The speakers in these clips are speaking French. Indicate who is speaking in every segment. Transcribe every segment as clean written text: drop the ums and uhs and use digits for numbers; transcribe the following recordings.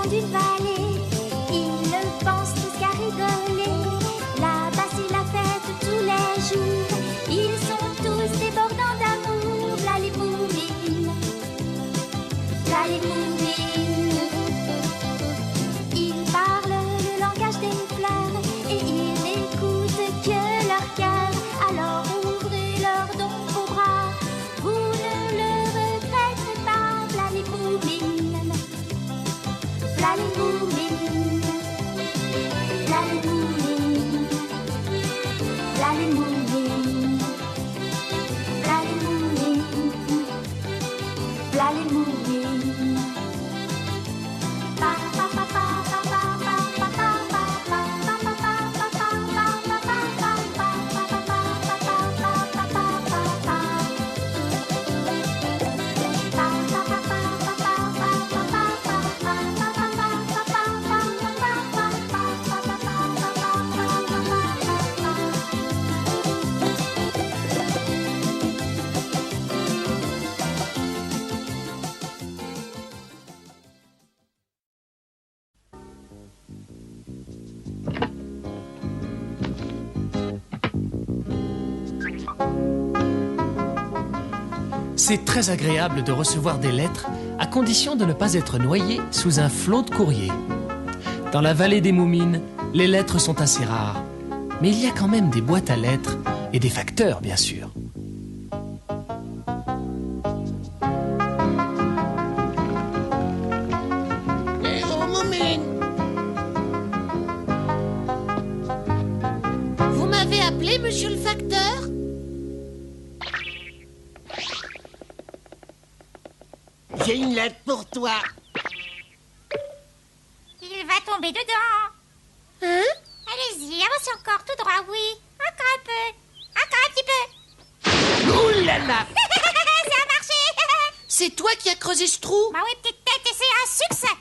Speaker 1: d'une vallée. Ils ne pensent tous qu'à rigoler. Là-bas c'est la fête tous les jours. Ils sont tous débordants d'amour. V'là les moumines, v'là les moumines. Ils parlent le langage des fleurs et ils n'écoutent que leur cœur. Alors ouvrez leurs dons vos bras, vous ne le regretterez pas. V'là les moumines, v'là les moumines, v'là les moumines, v'là les moumines, v'là les moumines, v'là les moumines.
Speaker 2: C'est très agréable de recevoir des lettres à condition de ne pas être noyé sous un flot de courrier. Dans la vallée des Moumines, les lettres sont assez rares, mais il y a quand même des boîtes à lettres et des facteurs, bien sûr.
Speaker 3: Eh oh, Moumine!
Speaker 4: Vous m'avez appelé, monsieur le facteur?
Speaker 3: J'ai une lettre pour toi.
Speaker 1: Il va tomber dedans.
Speaker 4: Hein?
Speaker 1: Allez-y, avancez encore tout droit, oui. Encore un peu. Encore un petit peu.
Speaker 3: Ouh là là!
Speaker 1: Ça a marché.
Speaker 4: C'est toi qui as creusé ce trou?
Speaker 1: Bah oui, petite tête, et c'est un succès.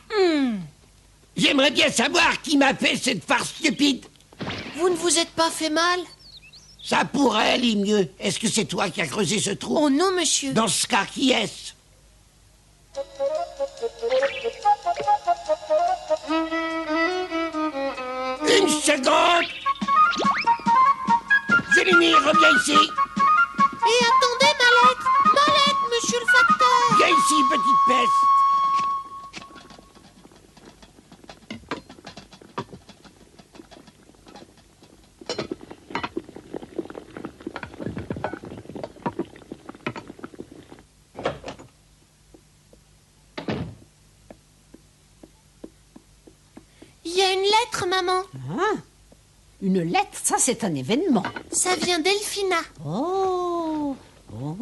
Speaker 3: J'aimerais bien savoir qui m'a fait cette farce stupide.
Speaker 4: Vous ne vous êtes pas fait mal?
Speaker 3: Ça pourrait aller mieux. Est-ce que c'est toi qui as creusé ce trou?
Speaker 4: Oh non, monsieur.
Speaker 3: Dans ce cas, qui est-ce? Une seconde! Jérémie, reviens ici!
Speaker 4: Et attendez, ma lettre, monsieur le facteur!
Speaker 3: Viens ici, petite peste!
Speaker 4: Il y a une lettre, maman.
Speaker 5: Ah, une lettre, ça c'est un événement.
Speaker 4: Ça vient d'Elphina.
Speaker 5: Oh, oh.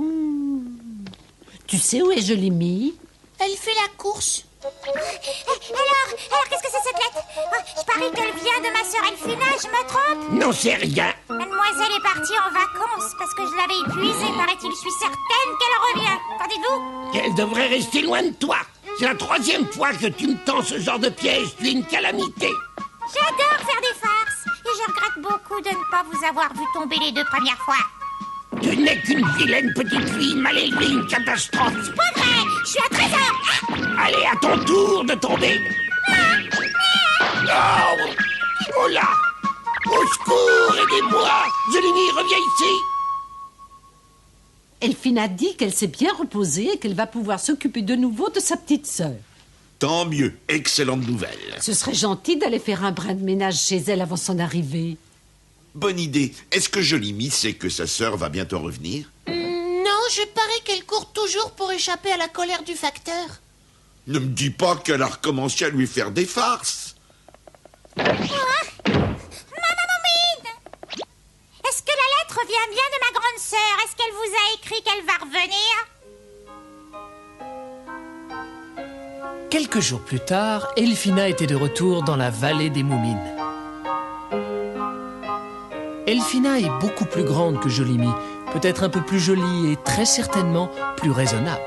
Speaker 5: Tu sais où je l'ai mis?
Speaker 4: Elle fait la course.
Speaker 1: Alors, qu'est-ce que c'est cette lettre? Oh, je parie qu'elle vient de ma sœur Elphina, je me trompe?
Speaker 3: Non, c'est rien!
Speaker 1: Mademoiselle est partie en vacances parce que je l'avais épuisée, paraît-il. Je suis certaine qu'elle revient. Qu'en dites-vous?
Speaker 3: Qu'elle devrait rester loin de toi! C'est la 3e fois que tu me tends ce genre de piège, tu es une calamité!
Speaker 1: J'adore faire des farces et je regrette beaucoup de ne pas vous avoir vu tomber les 2 premières fois.
Speaker 3: Tu n'es qu'une vilaine petite fille mal élevée, une catastrophe!
Speaker 1: C'est pas vrai, je suis un trésor.
Speaker 3: Allez, à ton tour de tomber! Oh, oh là! Au secours, aidez-moi! Jérémie, reviens ici!
Speaker 5: Elphina dit qu'elle s'est bien reposée et qu'elle va pouvoir s'occuper de nouveau de sa petite sœur.
Speaker 6: Tant mieux, excellente nouvelle.
Speaker 5: Ce serait gentil d'aller faire un brin de ménage chez elle avant son arrivée.
Speaker 6: Bonne idée. Est-ce que Jolimi sait que sa sœur va bientôt revenir?
Speaker 4: Non, je parie qu'elle court toujours pour échapper à la colère du facteur.
Speaker 6: Ne me dis pas qu'elle a recommencé à lui faire des farces.
Speaker 1: Maman Moumine, est-ce que la lettre vient bien de ma grande sœur? Est-ce qu'elle vous a écrit qu'elle va revenir?
Speaker 2: Quelques jours plus tard, Elphina était de retour dans la vallée des Moumines. Elphina est beaucoup plus grande que Jolimi, peut-être un peu plus jolie et très certainement plus raisonnable.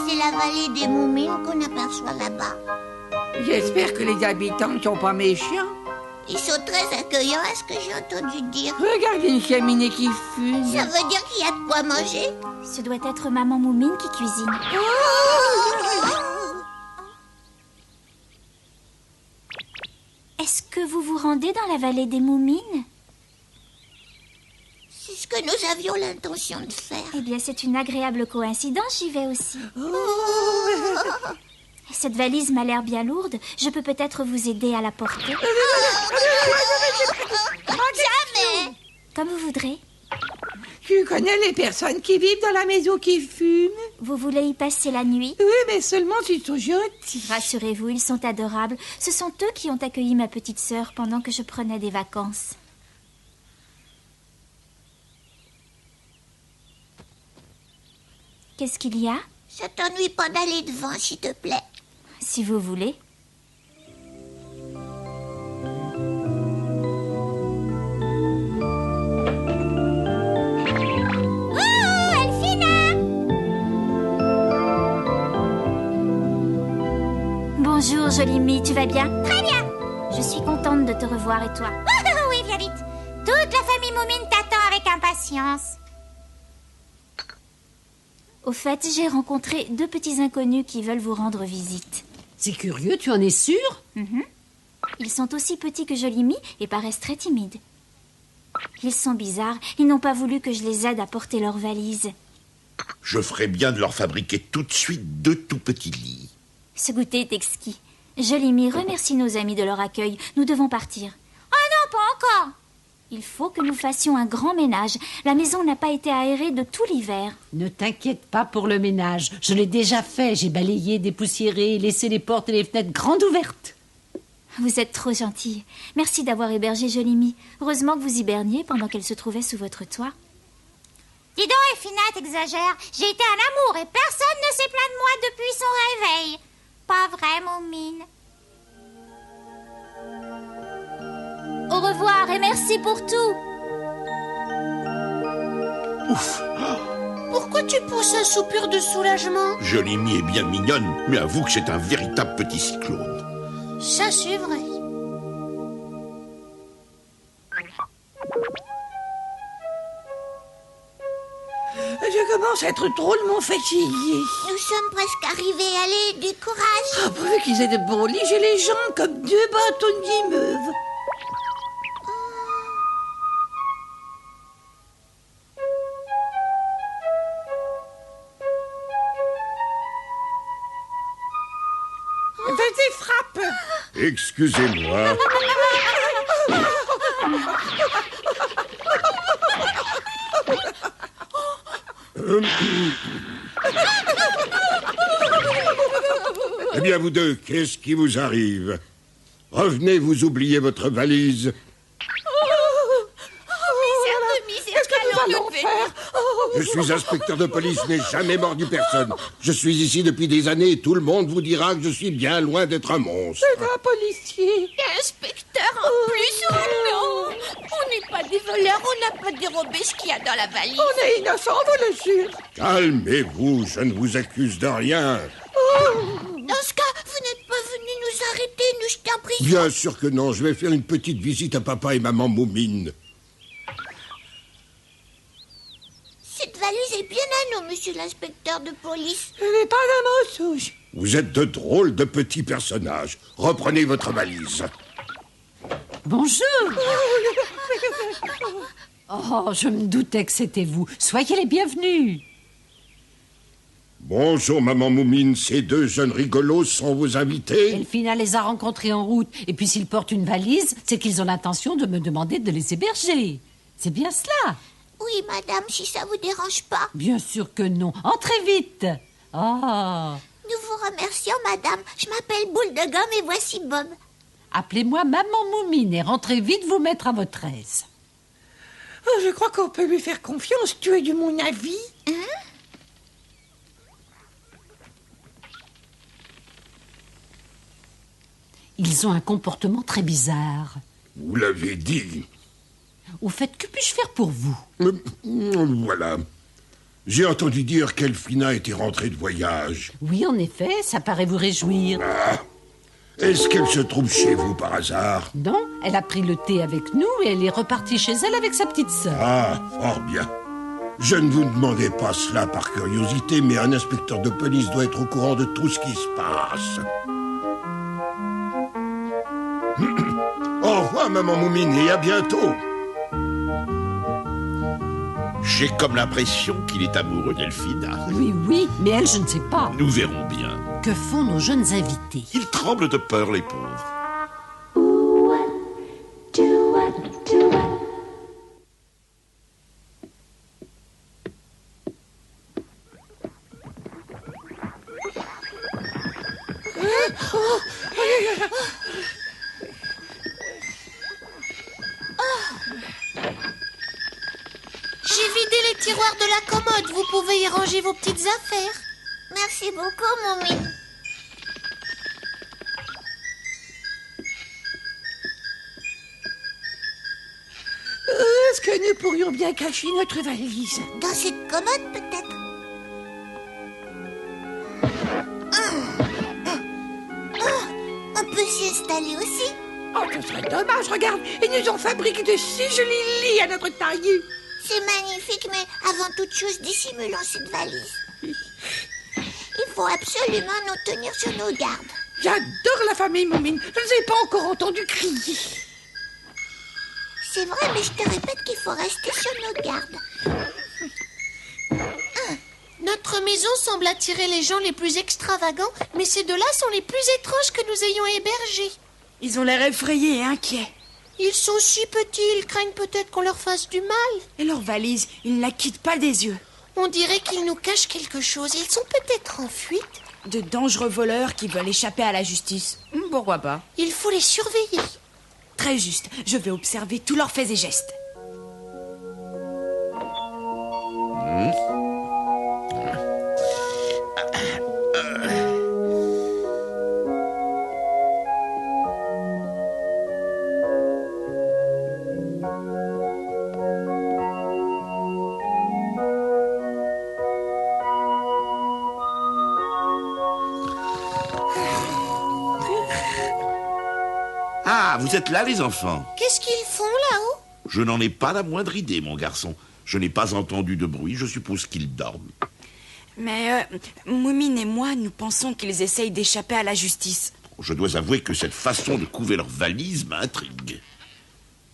Speaker 7: C'est la vallée des Moumines qu'on aperçoit là-bas.
Speaker 8: J'espère que les habitants ne sont pas méchants.
Speaker 7: Ils sont très accueillants, à ce que j'ai entendu dire.
Speaker 8: Regardez une cheminée qui fume.
Speaker 7: Ça veut dire qu'il y a de quoi manger.
Speaker 1: Ce doit être maman Moumine qui cuisine. que vous vous rendez dans la vallée des Moumines?
Speaker 7: C'est ce que nous avions l'intention de faire.
Speaker 1: Eh bien, c'est une agréable coïncidence, j'y vais aussi. Cette valise m'a l'air bien lourde. Je peux peut-être vous aider à la porter.
Speaker 7: Jamais!
Speaker 1: Comme vous voudrez.
Speaker 8: Tu connais les personnes qui vivent dans la maison qui fument?
Speaker 1: Vous voulez y passer la nuit?
Speaker 8: Oui, mais seulement s'ils sont gentils.
Speaker 1: Rassurez-vous, ils sont adorables. Ce sont eux qui ont accueilli ma petite sœur pendant que je prenais des vacances. Qu'est-ce qu'il y a?
Speaker 7: Ça t'ennuie pas d'aller devant, s'il te plaît?
Speaker 1: Si vous voulez.
Speaker 7: Oh, Elphina!
Speaker 1: Bonjour, jolie Mie, tu vas bien?
Speaker 7: Très bien!
Speaker 1: Je suis contente de te revoir, et toi?
Speaker 7: Oui, viens vite. Toute la famille Moumine t'attend avec impatience.
Speaker 1: Au fait, j'ai rencontré 2 petits inconnus qui veulent vous rendre visite.
Speaker 5: C'est curieux, tu en es sûre?
Speaker 1: Ils sont aussi petits que Jolie Mie et paraissent très timides. Ils sont bizarres, ils n'ont pas voulu que je les aide à porter leurs valises.
Speaker 6: Je ferais bien de leur fabriquer tout de suite 2 tout petits lits.
Speaker 1: Ce goûter est exquis. Jolie Mie remercie nos amis de leur accueil. Nous devons partir.
Speaker 7: Oh non, pas encore!
Speaker 1: Il faut que nous fassions un grand ménage. La maison n'a pas été aérée de tout l'hiver.
Speaker 5: Ne t'inquiète pas pour le ménage. Je l'ai déjà fait. J'ai balayé, dépoussiéré, laissé les portes et les fenêtres grandes ouvertes.
Speaker 1: Vous êtes trop gentille. Merci d'avoir hébergé Jolie Mie. Heureusement que vous hiberniez pendant qu'elle se trouvait sous votre toit.
Speaker 7: Dis donc, Elphina, t'exagères. J'ai été un amour et personne ne s'est plaint de moi depuis son réveil. Pas vrai, Moumine?
Speaker 1: Au revoir et merci pour tout.
Speaker 6: Ouf!
Speaker 4: Pourquoi tu pousses un soupir de soulagement?
Speaker 6: Jolie Mie est bien mignonne, mais avoue que c'est un véritable petit cyclone.
Speaker 4: Ça, c'est vrai.
Speaker 8: Je commence à être drôlement fatiguée.
Speaker 7: Nous sommes presque arrivés. Allez, du courage.
Speaker 8: Pourvu qu'ils aient de bons lits, j'ai les jambes comme 2 bâtons de guimauve. Vas-y, frappe!
Speaker 6: Excusez-moi. Eh bien, vous deux, qu'est-ce qui vous arrive? Revenez, vous oubliez votre valise.
Speaker 8: Qu'est-ce que nous allons faire?
Speaker 6: Je suis inspecteur de police, n'ai jamais mordu personne. Je suis ici depuis des années et tout le monde vous dira que je suis bien loin d'être un monstre.
Speaker 8: C'est un policier.
Speaker 4: Inspecteur en plus, oh non! On n'est pas des voleurs, on n'a pas dérobé ce qu'il y a dans la valise.
Speaker 8: On est innocent, vous le jure.
Speaker 6: Calmez-vous, je ne vous accuse de rien.
Speaker 7: Dans ce cas, vous n'êtes pas venus nous arrêter, nous jeter en prison.
Speaker 6: Bien sûr que non, je vais faire une petite visite à papa et maman Moumine.
Speaker 7: Cette valise est bien à nous, monsieur l'inspecteur de police.
Speaker 8: Ce n'est pas un mensonge.
Speaker 6: Vous êtes de drôles de petits personnages. Reprenez votre valise.
Speaker 5: Bonjour. Oh, je me doutais que c'était vous. Soyez les bienvenus.
Speaker 6: Bonjour, maman Moumine. Ces 2 jeunes rigolos sont vos invités.
Speaker 5: Elphina les a rencontrés en route. Et puis s'ils portent une valise, c'est qu'ils ont l'intention de me demander de les héberger. C'est bien cela?
Speaker 7: Oui, madame, si ça vous dérange pas.
Speaker 5: Bien sûr que non. Entrez vite. Oh.
Speaker 7: Nous vous remercions, madame. Je m'appelle Boule de Gomme et voici Bob.
Speaker 5: Appelez-moi Maman Moumine et rentrez vite vous mettre à votre aise.
Speaker 8: Oh, je crois qu'on peut lui faire confiance. Tu es de mon avis?
Speaker 5: Ils ont un comportement très bizarre.
Speaker 6: Vous l'avez dit.
Speaker 5: Au fait, que puis-je faire pour vous?
Speaker 6: Voilà. J'ai entendu dire qu'Elphina était rentrée de voyage.
Speaker 5: Oui, en effet, ça paraît vous réjouir.
Speaker 6: Est-ce qu'elle se trouve chez vous par hasard?
Speaker 5: Non, elle a pris le thé avec nous et elle est repartie chez elle avec sa petite sœur.
Speaker 6: Ah, fort bien. Je ne vous demandais pas cela par curiosité, mais un inspecteur de police doit être au courant de tout ce qui se passe. Au revoir, maman Moumine, et à bientôt.
Speaker 9: J'ai comme l'impression qu'il est amoureux d'Elfina.
Speaker 5: Oui, mais elle, je ne sais pas.
Speaker 9: Nous verrons bien.
Speaker 5: Que font nos jeunes invités?
Speaker 9: Ils tremblent de peur, les pauvres.
Speaker 4: J'ai vidé les tiroirs de la commode. Vous pouvez y ranger vos petites affaires.
Speaker 7: Merci beaucoup, Moumine.
Speaker 8: Est-ce que nous pourrions bien cacher notre valise?
Speaker 7: Dans cette commode, peut-être. On peut s'y installer aussi.
Speaker 8: Oh, ce serait dommage, regarde. Ils nous ont fabriqué de si jolis lits à notre taille.
Speaker 7: C'est magnifique, mais avant toute chose, dissimulons cette valise. Il faut absolument nous tenir sur nos gardes.
Speaker 8: J'adore la famille Moumine. Je ne les ai pas encore entendu crier.
Speaker 7: C'est vrai, mais je te répète qu'il faut rester sur nos gardes.
Speaker 4: Notre maison semble attirer les gens les plus extravagants, mais ces deux-là sont les plus étranges que nous ayons hébergés.
Speaker 10: Ils ont l'air effrayés et inquiets.
Speaker 4: Ils sont si petits, ils craignent peut-être qu'on leur fasse du mal.
Speaker 10: Et leur valise, ils ne la quittent pas des yeux.
Speaker 4: On dirait qu'ils nous cachent quelque chose. Ils sont peut-être en fuite.
Speaker 10: De dangereux voleurs qui veulent échapper à la justice. Pourquoi pas?
Speaker 4: Il faut les surveiller.
Speaker 10: Très juste. Je vais observer tous leurs faits et gestes.
Speaker 9: Ah, vous êtes là, les enfants?
Speaker 4: Qu'est-ce qu'ils font là-haut?
Speaker 9: Je n'en ai pas la moindre idée, mon garçon. Je n'ai pas entendu de bruit, je suppose qu'ils dorment.
Speaker 10: Mais Moumine et moi, nous pensons qu'ils essayent d'échapper à la justice.
Speaker 9: Je dois avouer que cette façon de couver leur valise m'intrigue.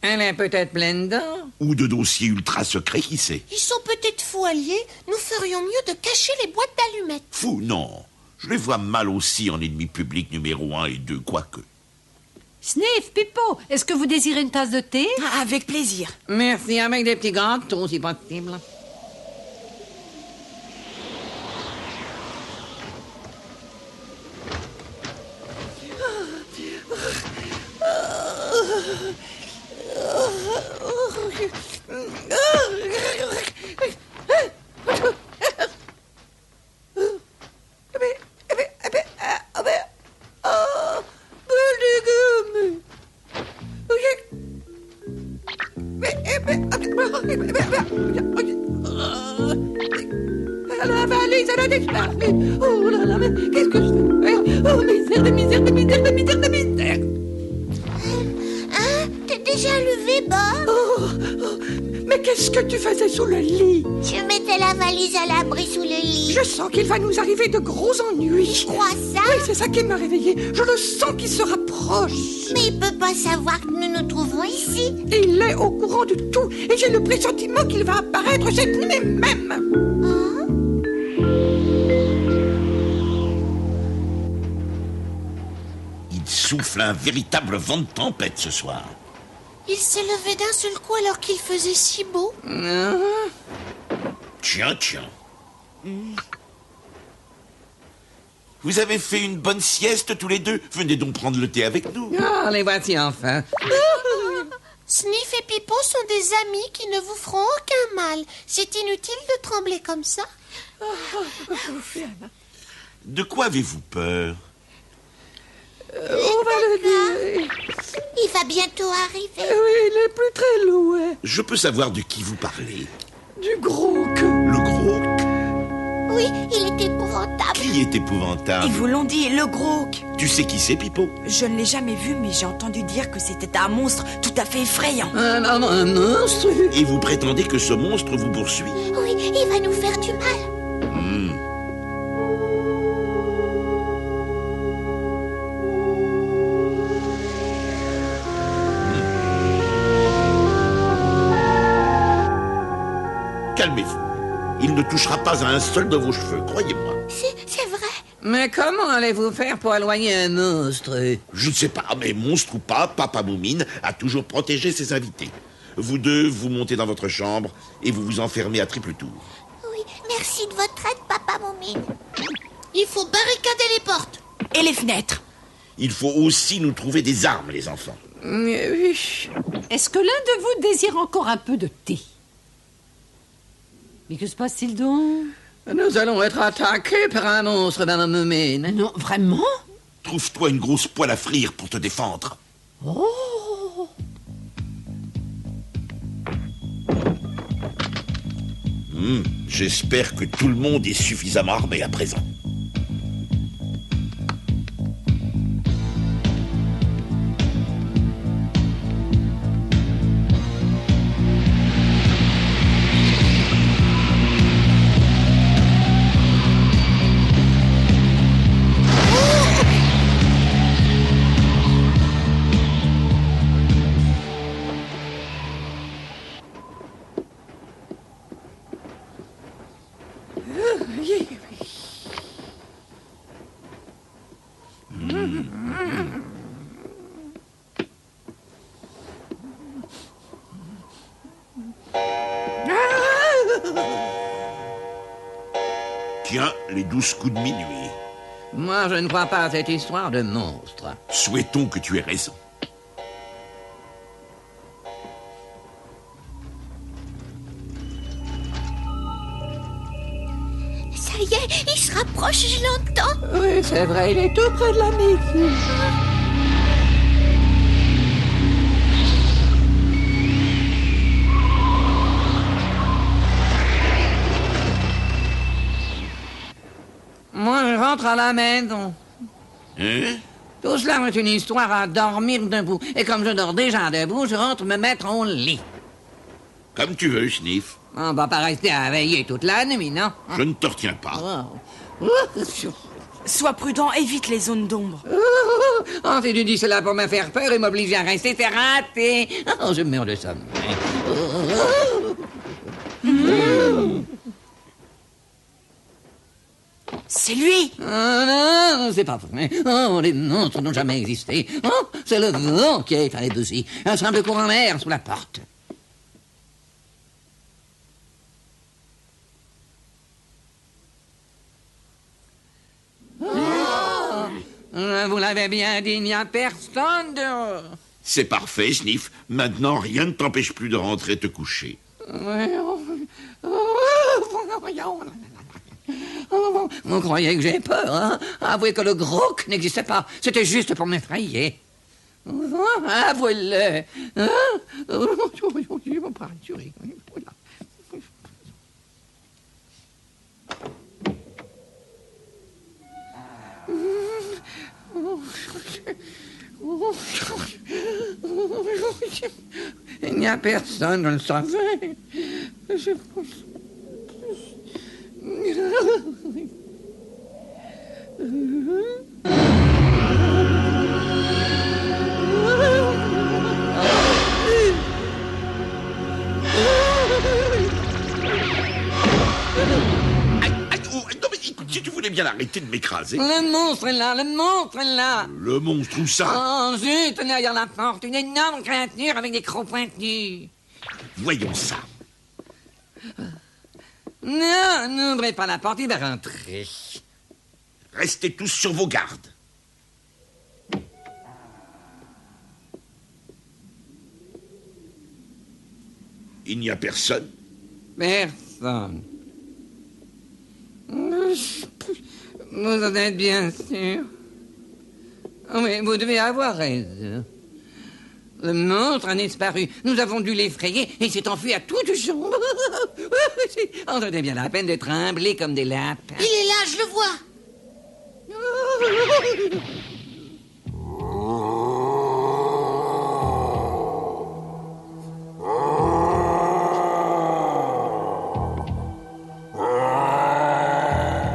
Speaker 8: Elle est peut-être pleine d'or.
Speaker 9: Ou de dossiers ultra secrets, qui sait?
Speaker 4: Ils sont peut-être fous alliés. Nous ferions mieux de cacher les boîtes d'allumettes.
Speaker 9: Fou, non. Je les vois mal aussi en ennemi public numéro 1 et 2, quoique.
Speaker 5: Sniff, Pipo, est-ce que vous désirez une tasse de thé?
Speaker 10: Ah, avec plaisir.
Speaker 8: Merci, avec des petits gâteaux, si possible. La valise, elle a disparu. Oh là là, mais qu'est-ce que je fais? Oh, misère de misère de misère de misère de misère.
Speaker 7: Hein? T'es déjà levé, Bob?
Speaker 8: Mais qu'est-ce que tu faisais sous le lit?
Speaker 7: Je mettais la valise à l'abri sous le lit.
Speaker 8: Je sens qu'il va nous arriver de gros ennuis.
Speaker 7: Tu crois ça?
Speaker 8: Oui, c'est ça qui m'a réveillé. Je le sens qu'il se rapproche.
Speaker 7: Mais il peut pas savoir que nous nous trouvons ici.
Speaker 8: Il est au courant de tout et j'ai le pressentiment qu'il va apparaître cette nuit même.
Speaker 9: Il souffle un véritable vent de tempête ce soir.
Speaker 4: Il s'est levé d'un seul coup alors qu'il faisait si beau.
Speaker 9: Tiens, tiens. Vous avez fait une bonne sieste tous les deux. Venez donc prendre le thé avec nous.
Speaker 8: Ah, les voici enfin.
Speaker 4: Sniff et Pipo sont des amis qui ne vous feront aucun mal. C'est inutile de trembler comme ça.
Speaker 9: De quoi avez-vous peur?
Speaker 8: On va le dire.
Speaker 7: Il va bientôt arriver.
Speaker 8: Oui, il est plus très loin.
Speaker 9: Je peux savoir de qui vous parlez?
Speaker 8: Du gros que.
Speaker 9: Le gros?
Speaker 7: Oui, il est épouvantable.
Speaker 9: Qui est épouvantable?
Speaker 10: Ils vous l'ont dit, le Groc.
Speaker 9: Tu sais qui c'est, Pipo?
Speaker 10: Je ne l'ai jamais vu, mais j'ai entendu dire que c'était un monstre tout à fait effrayant.
Speaker 8: Un monstre.
Speaker 9: Et vous prétendez que ce monstre vous poursuit?
Speaker 7: Oui, il va nous faire du mal.
Speaker 9: Calmez-vous. Il ne touchera pas à un seul de vos cheveux, croyez-moi.
Speaker 4: C'est vrai.
Speaker 8: Mais comment allez-vous faire pour éloigner un monstre?
Speaker 9: Je ne sais pas, mais monstre ou pas, Papa Moumine a toujours protégé ses invités. Vous deux, vous montez dans votre chambre et vous vous enfermez à triple tour.
Speaker 1: Oui, merci de votre aide, Papa Moumine.
Speaker 4: Il faut barricader les portes.
Speaker 10: Et les fenêtres.
Speaker 9: Il faut aussi nous trouver des armes, les enfants.
Speaker 8: Oui.
Speaker 5: Est-ce que l'un de vous désire encore un peu de thé? Mais que se passe-t-il donc?
Speaker 8: Nous allons être attaqués par un monstre, Madame Moumine.
Speaker 5: Non, vraiment?
Speaker 9: Trouve-toi une grosse poêle à frire pour te défendre.
Speaker 5: Oh!
Speaker 9: J'espère que tout le monde est suffisamment armé à présent. Tiens, les 12 coups de minuit.
Speaker 8: Moi, je ne crois pas à cette histoire de monstre.
Speaker 9: Souhaitons que tu aies raison.
Speaker 4: Ça y est, il se rapproche, je l'entends.
Speaker 8: Oui, c'est vrai, il est tout près de la maison. Moi, je rentre à la maison.
Speaker 9: Hein?
Speaker 8: Tout cela est une histoire à dormir debout. Et comme je dors déjà debout, je rentre me mettre au lit.
Speaker 9: Comme tu veux, Sniff.
Speaker 8: On va pas rester à veiller toute la nuit, non?
Speaker 9: Je ne te retiens pas.
Speaker 10: Sois prudent, évite les zones d'ombre.
Speaker 8: Oh, si tu dis cela pour me faire peur et m'obliger à rester, c'est raté. Oh, je meurs de sommeil.
Speaker 10: C'est lui.
Speaker 8: Oh non, c'est pas vrai. Oh, les monstres n'ont jamais existé. Oh, c'est le vent qui a étalé dessus. Un simple courant d'air sous la porte. Vous l'avez bien dit, il n'y a personne dehors.
Speaker 9: C'est parfait, Sniff. Maintenant, rien ne t'empêche plus de rentrer te coucher.
Speaker 8: Vous croyez que j'ai peur, hein? Avouez que le Groc n'existait pas. C'était juste pour m'effrayer. Avouez-le. Hein? Il n'y a personne, je le savais.
Speaker 9: Si tu voulais bien arrêter de m'écraser.
Speaker 8: Le monstre est là, le monstre est là.
Speaker 9: Le monstre, où ça?
Speaker 8: Oh, zut, derrière la porte, une énorme créature avec des crocs pointus.
Speaker 9: Voyons ça.
Speaker 8: Non, n'ouvrez pas la porte, il va rentrer.
Speaker 9: Restez tous sur vos gardes. Il n'y a personne.
Speaker 8: Personne. Vous en êtes bien sûr? Oui, vous devez avoir raison. Le monstre a disparu. Nous avons dû l'effrayer et il s'est enfui à toute chambre. On donnait bien la peine de trembler comme des lapins.
Speaker 4: Il est là, je le vois.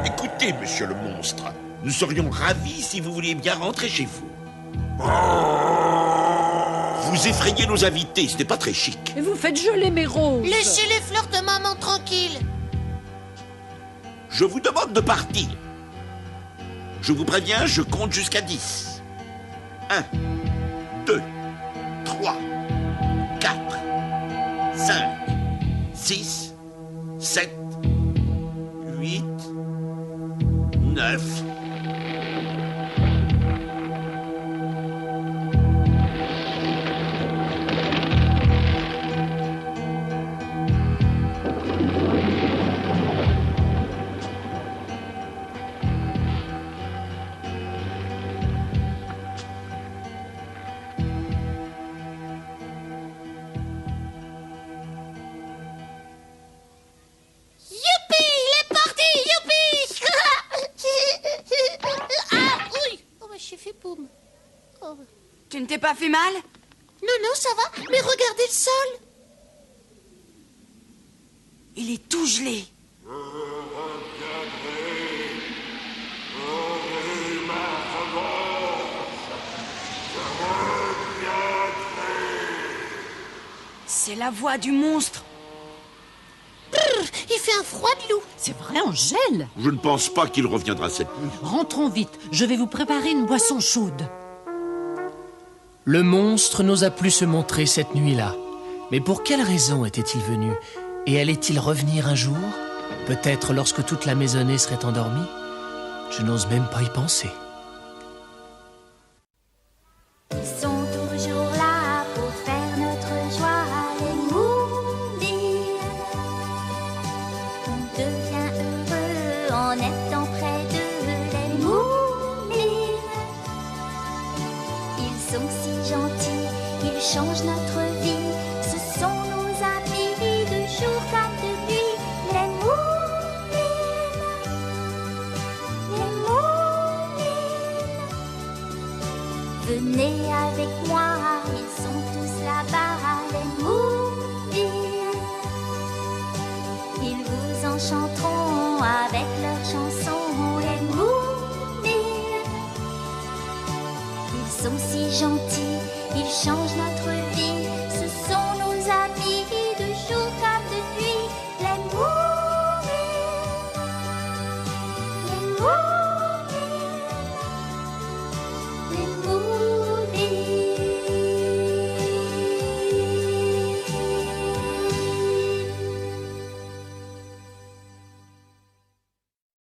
Speaker 9: Écoutez, monsieur le monstre, nous serions ravis si vous vouliez bien rentrer chez vous. Vous effrayez nos invités, ce n'est pas très chic.
Speaker 5: Et vous faites geler mes roses.
Speaker 4: Laissez les fleurs de maman
Speaker 11: moment tranquille.
Speaker 9: Je vous demande de partir. Je vous préviens, je compte jusqu'à 10. 1, 2, 3, 4, 5, 6, 7, 8, 9...
Speaker 10: Tu ne t'es pas fait mal?
Speaker 11: Non, ça va, mais regardez le sol.
Speaker 10: Il est tout gelé. C'est la voix du monstre.
Speaker 11: Il fait un froid de loup.
Speaker 5: C'est vrai, on gèle.
Speaker 9: Je ne pense pas qu'il reviendra cette nuit.
Speaker 5: Rentrons vite, je vais vous préparer une boisson chaude.
Speaker 2: Le monstre n'osa plus se montrer cette nuit-là. Mais pour quelle raison était-il venu? Et allait-il revenir un jour? Peut-être lorsque toute la maisonnée serait endormie? Je n'ose même pas y penser.
Speaker 1: Ils sont toujours là pour faire notre joie, les Moonbeams. On devient heureux en étant près d'eux, les Moonbeams. Ils sont si gentils, ils changent notre vie. Ce sont nos amis de jour comme de nuit, les Moonbeams. Les Moonbeams. Venez avec moi, ils sont tous là-bas, les Moonbeams. Ils vous enchanteront avec leurs chansons, les Moonbeams. Ils sont si gentils, ils changent notre vie, ce sont nos amis.